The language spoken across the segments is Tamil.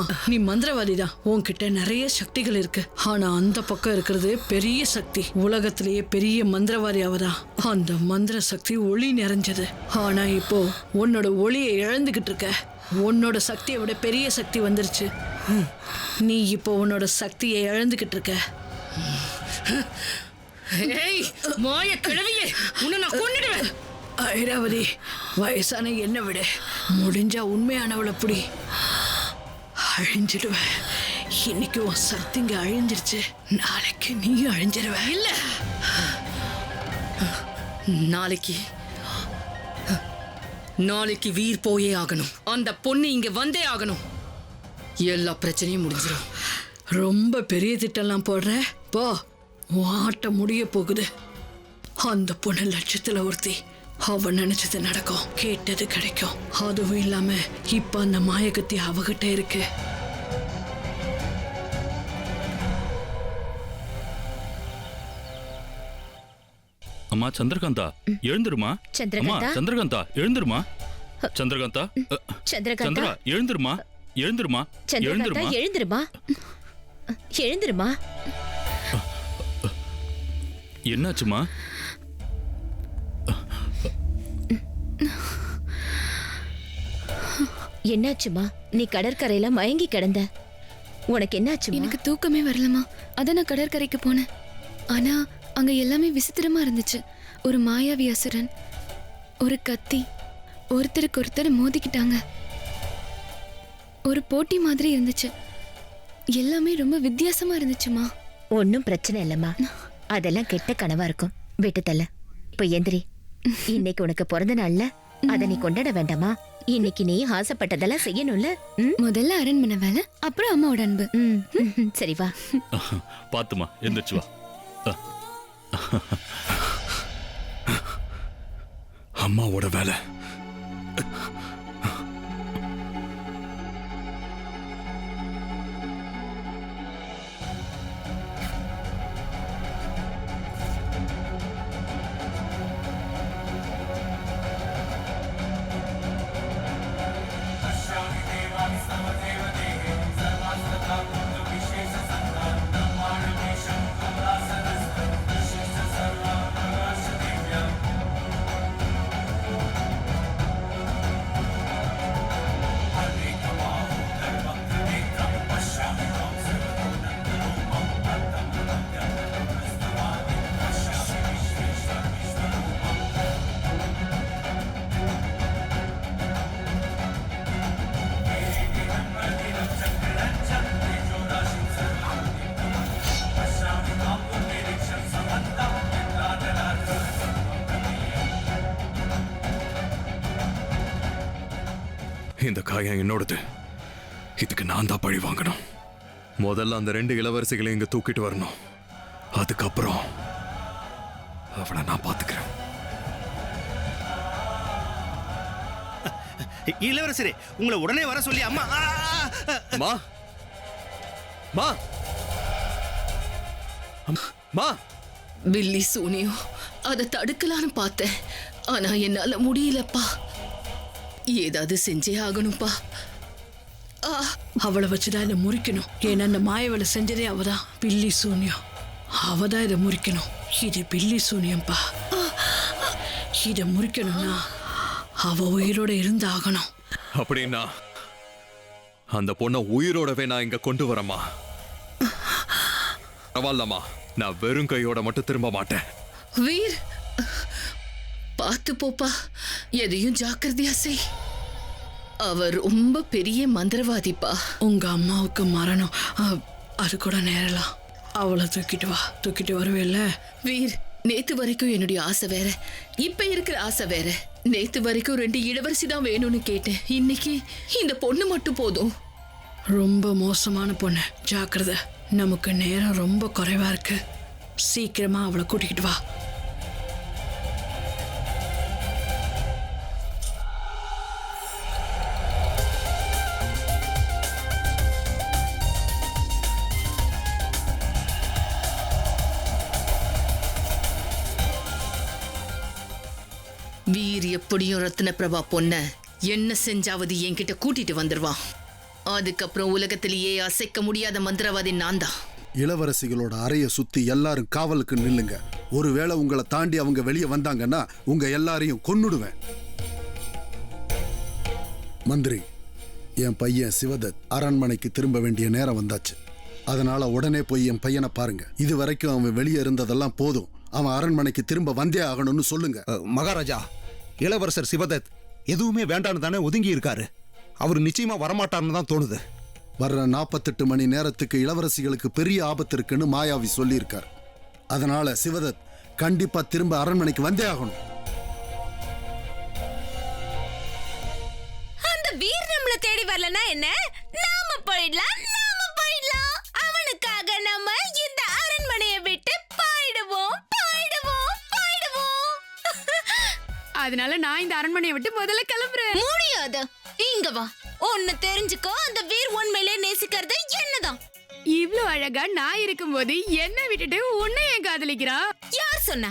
ஆமா, நீ மந்திரவாதிதான். உன்கிட்ட நிறைய சக்திகள் இருக்கு. ஆனா அந்த பக்கம் இருக்கிறது பெரிய சக்தி. உலகத்திலேயே பெரிய மந்திரவாதி அவதான். அந்த மந்திர சக்தி ஒளி நிறைஞ்சது. ஆனா இப்போ உன்னோட ஒளியை இழந்துகிட்டு இருக்க. உன்னோட சக்தியை விட பெரிய சக்தி வந்துருச்சு. நீ இப்போ உன்னோட சக்தியை இழந்துகிட்டு இருக்க. மாய கிழவியே, உன்னை நான் கொன்னுடுவேன். ஐராவதி, வயசான என்ன விட முடிஞ்சா உண்மையானவளை புடி. அழிஞ்சிடுவேன். இன்னைக்கு உன் சக்திங்க அழிஞ்சிருச்சு, நாளைக்கு நீ அழிஞ்சிருவ. இல்ல, நாளைக்கு வீர் போயே ஆகணும். அந்த பொண்ணு இங்க வந்தே ஆகணும். எல்லா பிரச்சனையும் முடிஞ்சிடும். ரொம்ப பெரிய திட்டம்லாம் போடுற. போ, ஆட்டம் முடிய போகுது. அந்த பொண்ணு லட்சத்துல ஒருத்தி. அவ நினைச்சது நடக்கும், கேட்டது கிடைக்கும். அதுவும் இல்லாம இப்ப அந்த மாயகத்தி அவகிட்ட இருக்கு. அம்மா சந்திரகாந்தா, எழுந்துருமா. அம்மா சந்திரகாந்தா, எழுந்துருமா. சந்திரகாந்தா, சந்திரா, எழுந்துருமா. எழுந்துருமா. எழுந்துருமா. எழுந்துருமா. எழுந்துருமா. என்னாச்சுமா? என்னாச்சுமா? நீ கடற்கரையில மயங்கி கிடந்த. உனக்கு என்னாச்சு? எனக்கு தூக்கமே வரலமா. அதான் நான் கடற்கரைக்கு போனேன். ஆனா அங்க எல்லாமே விசித்திரமா இருந்துச்சு. ஒரு மாயாவி அசுரன், ஒரு கத்தி, ஒருத்தருக்கு ஒருத்தர் மோதிக்கிட்டாங்க. ஒரு போட்டி மாதிரி இருந்துச்சு. எல்லாமே ரொம்ப வித்தியாசமா இருந்துச்சுமா. ஒன்னும் பிரச்சனை இல்லம்மா, அதெல்லாம் கெட்ட கனவா இருக்கும். விட்டுத்தல்ல. இப்ப எந்திரி. இன்னைக்கு உனக்கு பிறந்த நாள்ல அத நீ கொண்டாட வேண்டாமா? இன்னைக்கு நீ ஆசைப்பட்டதெல்லாம் செய்யணும்ல. முதல்ல அரண்மனை வேலை, அப்புறம் அம்மாவோட அன்பு. சரி வா. பாத்துமா, எந்திரிச்சு வா. அம்மாவோட வேலை. இந்த காயம் என்னோடது. இதுக்கு நான் தான் பழி வாங்கணும். முதல்ல அந்த 2 இளவரசிகளை இங்க தூக்கிட்டு வரணும். அதுக்கப்புறம் அவளை நான் பாத்துக்கிறேன். இளவரசரே, உங்களை உடனே வர சொல்லி அம்மா. மா மா மா. பில்லி சூனியம், அதை தடுக்கலான்னு பார்த்தேன். ஆனா என்னால முடியலப்பா. ஏதாவது செஞ்சே ஆகணும்பா. அவளை வச்சுதான் இதை முறிக்கணும். ஏன்னா அந்த மாயவளை செஞ்சதே அவதான். பில்லி சூனியம், அவதான் இதை முறிக்கணும். இது பில்லி சூனியம்பா. இதை முறிக்கணும்னா அவ உயிரோட இருந்து ஆகணும். அப்படின்னா அந்த பொண்ணை உயிரோடவே நான் இங்க கொண்டு வரமா? பரவாயில்லம்மா, நான் வெறும் கையோட மட்டும் திரும்ப மாட்டேன். வீர், பார்த்து போப்பா. எதையும் ஜாக்கிரதையா செய். அவ ரொம்ப பெரிய மந்திரவாதிப்பா. உங்க அம்மாவுக்கு மரணம், அது கூட நேரலாம். அவளை தூக்கிட்டு வா. தூக்கிட்டு வருவேல்ல? வீர், நேத்து வரைக்கும் என்னுடைய ஆசை வேற, இப்ப இருக்கிற ஆசை வேற. நேத்து வரைக்கும் 2 இளவரசி தான் வேணும்னு கேட்டேன். இன்னைக்கு இந்த பொண்ணு மட்டும் போதும். ரொம்ப மோசமான பொண்ணு, ஜாக்கிரதை. நமக்கு நேரம் ரொம்ப குறைவா இருக்கு. சீக்கிரமா அவளை கூட்டிக்கிட்டு வா. வீர் எப்படியும் ரத்ன பிரபா பொண்ண என்ன செஞ்சாவது என்கிட்ட கூட்டிட்டு வந்துருவான். அதுக்கப்புறம் உலகத்திலேயே அசைக்க முடியாத மந்திரவாதி நான் தான். இளவரசிகளோட அறைய சுத்தி எல்லாரும் காவலுக்கு நில்லுங்க. ஒருவேளை உங்களை தாண்டி அவங்க வெளியே வந்தாங்கன்னா உங்க எல்லாரையும் கொன்னுடுவேன். மந்திரி, என் பையன் சிவதத் அரண்மனைக்கு திரும்ப வேண்டிய நேரம் வந்தாச்சு. அதனால உடனே போய் என் பையனை பாருங்க. இது வரைக்கும் அவன் வெளியே இருந்ததெல்லாம் போதும். அவன் அரண்மனைக்கு திரும்ப வந்தே ஆகணும்னு சொல்லுங்க. மகாராஜா, இளவரசர் சிவதத் எதுவுமே வேண்டான்னு தானே ஒதுங்கி இருக்காரு. அவர் நிச்சயமா வரமாட்டார்னு தான் தோணுது. வர்ற 48 மணி நேரத்துக்கு இளவரசிகளுக்கு பெரிய ஆபத்து இருக்குன்னு மாயாவி சொல்லியிருக்கார். அதனால சிவதத் கண்டிப்பா திரும்ப அரண்மனைக்கு வந்தே ஆகணும். அந்த வீர் நம்மள தேடி வரலனா என்ன? நாம போயிடலாம். அவனுக்காக நம்ம இந்த அரண்மனையை விட்டு போயிடுவோம். அதனால நான் இந்த அரண்மனையை விட்டு முதல்ல கிளம்புறேன். முடியாது. இங்க வா. ஒன்னு தெரிஞ்சுக்கோ, அந்த வீர் உண்மையிலே நேசிக்கிறது என்னதான். இவ்ளோ அழகா நான் இருக்கும்போது என்ன விட்டுட்டு உன்னை ஏன் காதலிக்கிறான்? யார் சொன்னா?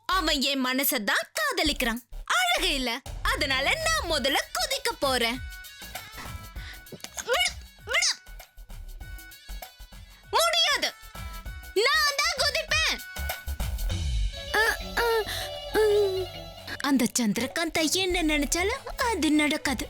அவன் என் மனசதான் காதலிக்கிறான். அழகு இல்ல, அதனால நான் முதல்ல குதிக்க போறேன். முடியாது, நான் தான் குதிப்பேன். அந்த சந்திரகாந்தா என்ன நினைச்சாலும் அது நடக்காது.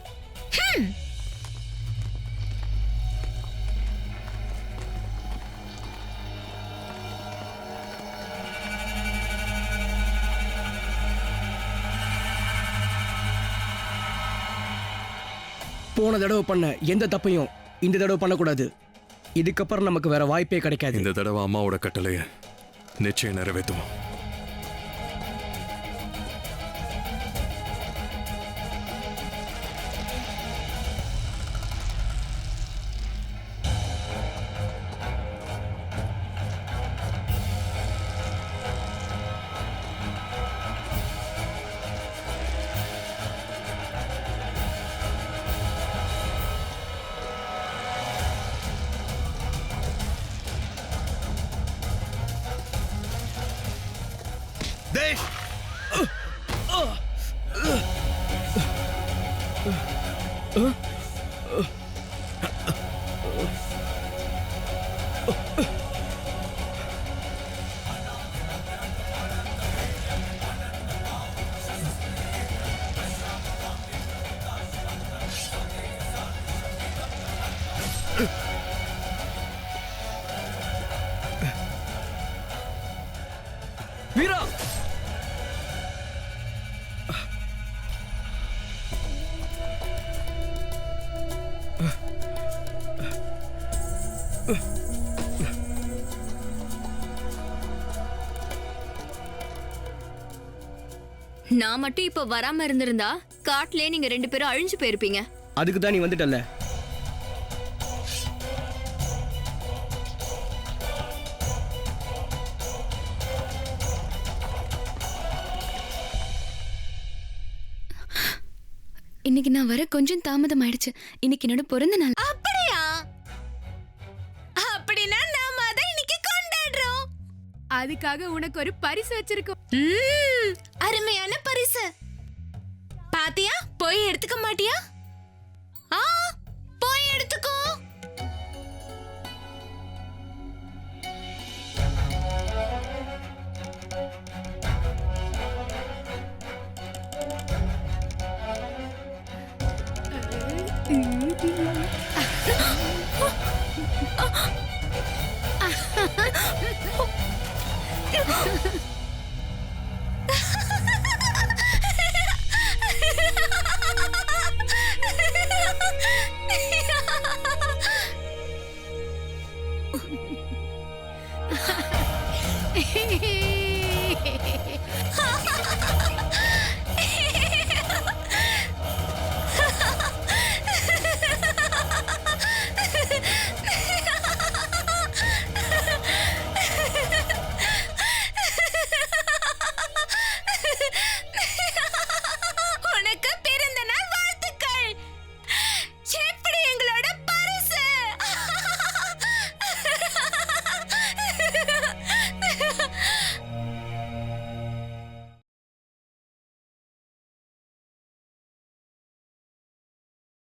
போன தடவை பண்ண எந்த தப்பையும் இந்த தடவை பண்ணக்கூடாது. இதுக்கப்புறம் நமக்கு வேற வாய்ப்பே கிடைக்காது. இந்த தடவை அம்மாவோட கட்டளையை நிச்சயம் நிறைவேற்றுவோம். தேஷ் வீரா, நான் மட்டும் இப்ப வராம இருந்திருந்தா காட்டுலயே நீங்க 2 பேரும் அழிஞ்சு போயிருப்பீங்க. அதுக்கு தான் நீ வந்துட்டல்ல. இன்னைக்கு நான் வர கொஞ்சம் தாமதம் ஆயிடுச்சு. இன்னைக்கு என்னோட பிறந்த நாள். அப்படியா? அப்படினா நாம அதை இன்னைக்கு கொண்டாடுறோம். அதுக்காக உனக்கு ஒரு பரிசு வச்சிருக்கோம். அருமையான பரிசு. பாத்தியா? போய் எடுத்துக்க மாட்டியா?